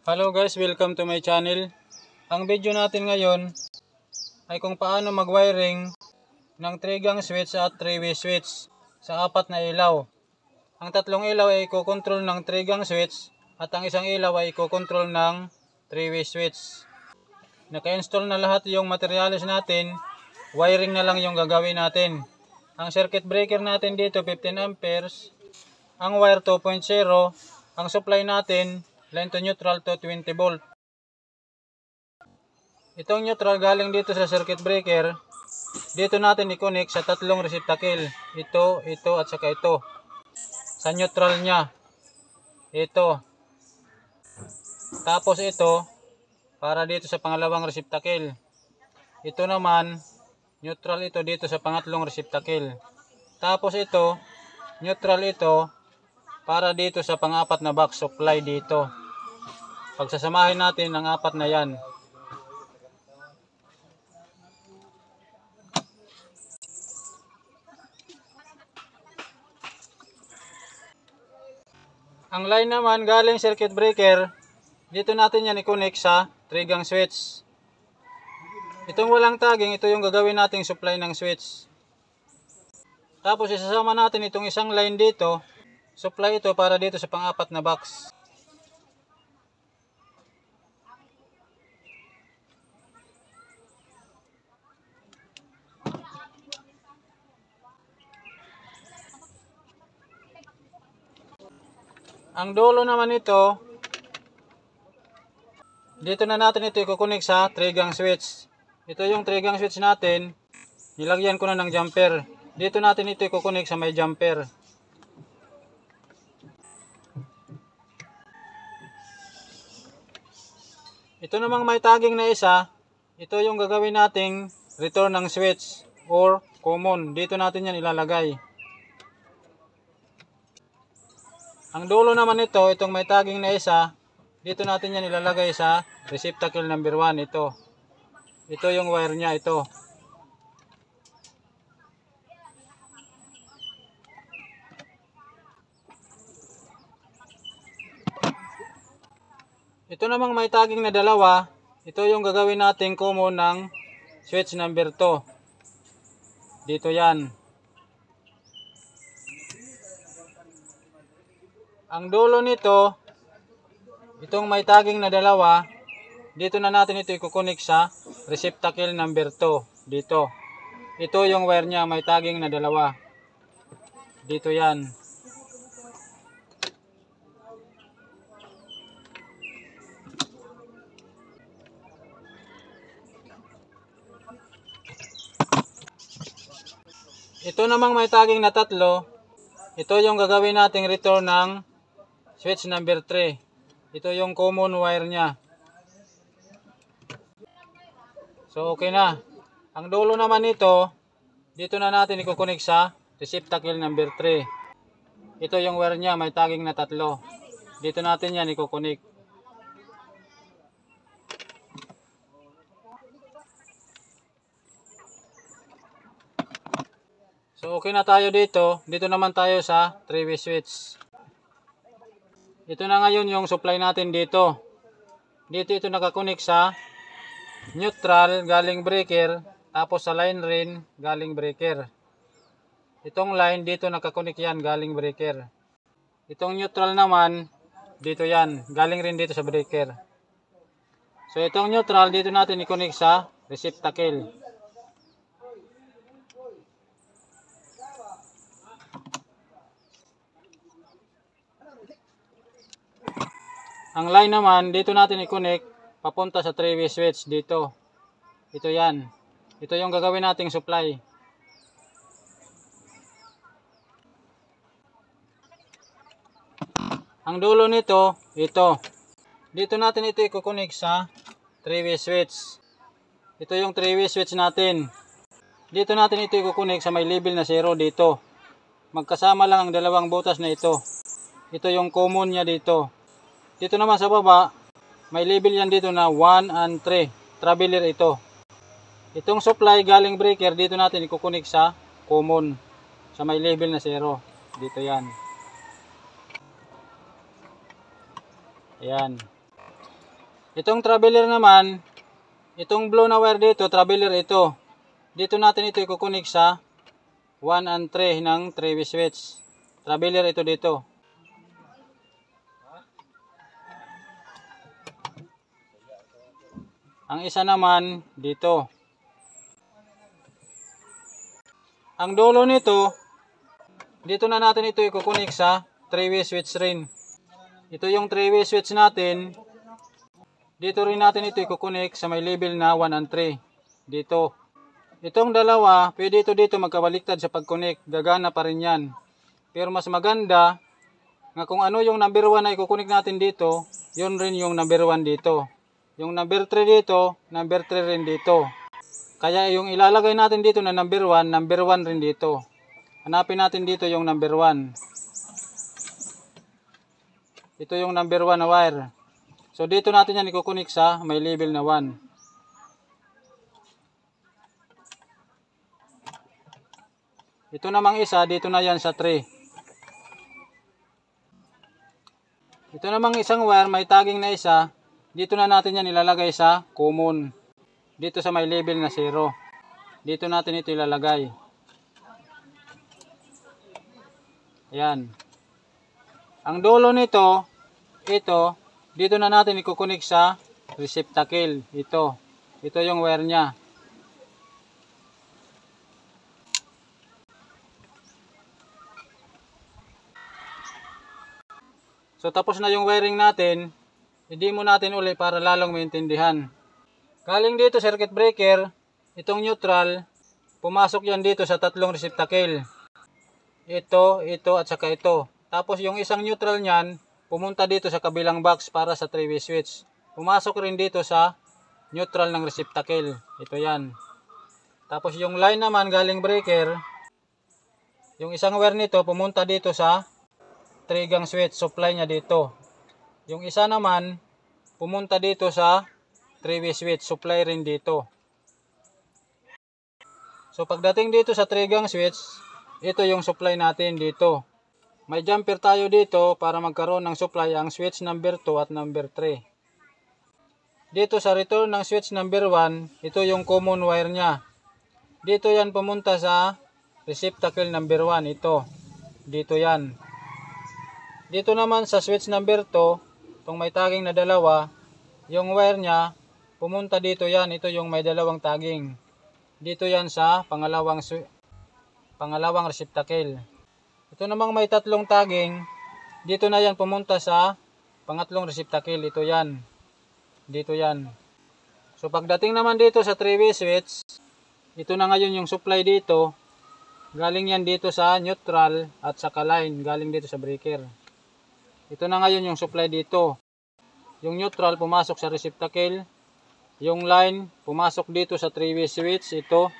Hello guys, welcome to my channel. Ang video natin ngayon ay kung paano mag-wiring ng 3-gang switch at 3-way switch sa 4 na ilaw. Ang tatlong ilaw ay i-control ng 3-gang switch at ang isang ilaw ay i-control ng 3-way switch. Naka-install na lahat yung materials natin, wiring na lang yung gagawin natin. Ang circuit breaker natin dito 15 amperes, ang wire 2.0, ang supply natin line to neutral to 20 volt. Itong neutral galing dito sa circuit breaker, dito natin i-connect sa tatlong receptacle. Ito, at saka ito. Sa neutral niya, ito. Tapos ito, para dito sa pangalawang receptacle. Ito naman, neutral ito dito sa pangatlong receptacle. Tapos ito, neutral ito, para dito sa pang-apat na box supply dito. Pagsasamahin natin ang 4 na yan. Ang line naman galing circuit breaker, dito natin yan i-connect sa 3-gang switch. Itong walang tagging, ito yung gagawin nating supply ng switch. Tapos isasama natin itong isang line dito, supply ito para dito sa pang-4 na box. Ang dulo naman ito, dito na natin ito i-connect sa 3-gang switch. Ito yung 3-gang switch natin, nilagyan ko na ng jumper. Dito natin ito i-connect sa may jumper. Ito namang may tagging na isa, ito yung gagawin nating return ng switch or common. Dito natin yan ilalagay. Ang dulo naman ito, itong may tagging na isa, dito natin yan ilalagay sa receptacle number 1. Ito. Ito yung wire niya, ito. Ito namang may tagging na dalawa, ito yung gagawin nating common ng switch number 2. Dito yan. Ang dulo nito, itong may tagging na dalawa, dito na natin ito i-connect sa receptacle number 2. Dito. Ito yung wire niya, may tagging na dalawa. Dito yan. Ito namang may tagging na tatlo, ito yung gagawin nating return ng switch number 3. Ito yung common wire niya. So okay na. Ang dulo naman nito, dito na natin i-connect sa receptacle number 3. Ito yung wire niya, may tagging na tatlo. Dito natin yan i-connect. So okay na tayo dito. Dito naman tayo sa 3-way switch. Ito na ngayon yung supply natin dito. Dito ito nakakonek sa neutral galing breaker, tapos sa line rin galing breaker. Itong line dito nakakonek yan galing breaker. Itong neutral naman dito yan, galing rin dito sa breaker. So itong neutral dito natin i-connect sa receptacle. Ang line naman, dito natin i-connect papunta sa 3-way switch dito. Ito yan. Ito yung gagawin nating supply. Ang dulo nito, ito. Dito natin ito i-connect sa 3-way switch. Ito yung 3-way switch natin. Dito natin ito i-connect sa may label na 0 dito. Magkasama lang ang dalawang butas na ito. Ito yung common niya dito. Dito naman sa baba, may label yan dito na 1 and 3. Traveler ito. Itong supply galing breaker, dito natin i-connect sa common. Sa may label na 0. Dito yan. Ayan. Itong traveler naman, itong blue na wire dito, traveler ito. Dito natin ito ikukunik sa 1 and 3 ng 3-way switch. Traveler ito dito. Ang isa naman dito. Ang dulo nito, dito na natin ito ikukunik sa 3-way switch rin. Ito yung 3-way switch natin. Dito rin natin ito ikukunik sa may label na 1 and 3. Dito. Itong dalawa, pwede ito dito magkabaliktad sa pag-connect. Gagana pa rin yan. Pero mas maganda, nga kung ano yung number 1 na ikukunik natin dito, yun rin yung number 1 dito. Yung number 3 dito, number 3 rin dito. Kaya yung ilalagay natin dito na number 1 rin dito. Hanapin natin dito yung number 1. Ito yung number 1 na wire. So dito natin yan ikukunik sa may label na 1. Ito namang isa, dito na yan sa 3. Ito namang isang wire, may tagging na isa, dito na natin yan ilalagay sa common. Dito sa may label na 0. Dito natin ito ilalagay. Ayan. Ang dulo nito, ito, dito na natin ikukunik sa receptacle. Ito. Ito yung wire niya. So tapos na yung wiring natin. I-demo natin uli para lalong maintindihan. Galing dito circuit breaker, itong neutral, pumasok yan dito sa tatlong receptacle. Ito, ito at saka ito. Tapos yung isang neutral niyan, pumunta dito sa kabilang box para sa 3-way switch. Pumasok rin dito sa neutral ng receptacle. Ito yan. Tapos yung line naman galing breaker, yung isang wire nito pumunta dito sa 3-gang switch. Supply niya dito. Yung isa naman pumunta dito sa 3-way switch. Supply rin dito. So pagdating dito sa 3-gang switch, ito yung supply natin dito. May jumper tayo dito para magkaroon ng supply ang switch number 2 at number 3. Dito sa return ng switch number 1, ito yung common wire niya. Dito yan pumunta sa receptacle number 1. Ito. Dito yan. Dito naman sa switch number 2, itong may tagging na dalawa, yung wire niya, pumunta dito yan. Ito yung may dalawang tagging. Dito yan sa pangalawang receptacle. Ito namang may tatlong tagging, dito na yan pumunta sa pangatlong receptacle. Ito yan. Dito yan. So pagdating naman dito sa 3-way switch, ito na ngayon yung supply dito. Galing yan dito sa neutral at saka line. Galing dito sa breaker. Ito na ngayon yung supply dito. Yung neutral pumasok sa receptacle. Yung line pumasok dito sa 3-way switch. Ito.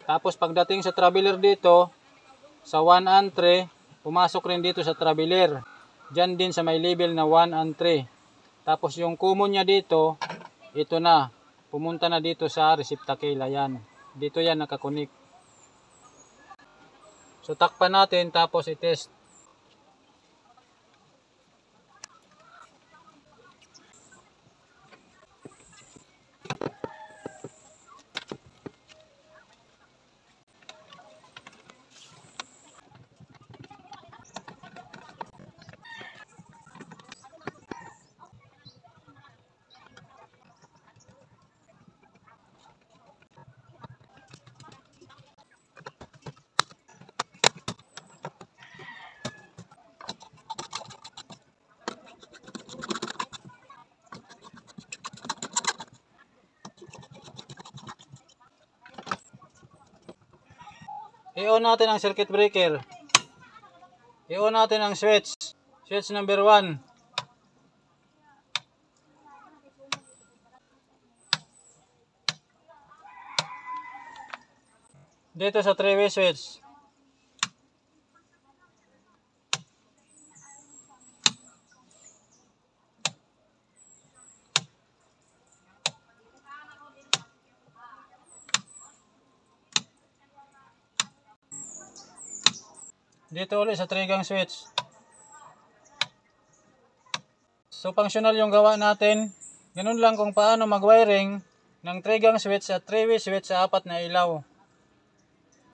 Tapos pagdating sa traveler dito, sa 1 and 3, pumasok rin dito sa traveler. Diyan din sa may label na 1 and 3. Tapos yung common niya dito, ito na. Pumunta na dito sa receptacle. Ayan. Dito yan nakakunik. So takpan natin tapos i-test. I-on natin ang circuit breaker. I-on natin ang switch. Switch number 1. Dito sa 3-way switch. Dito ulit sa 3-gang switch. So functional yung gawa natin. Ganun lang kung paano mag-wiring ng 3-gang switch at 3-way switch sa 4 na ilaw.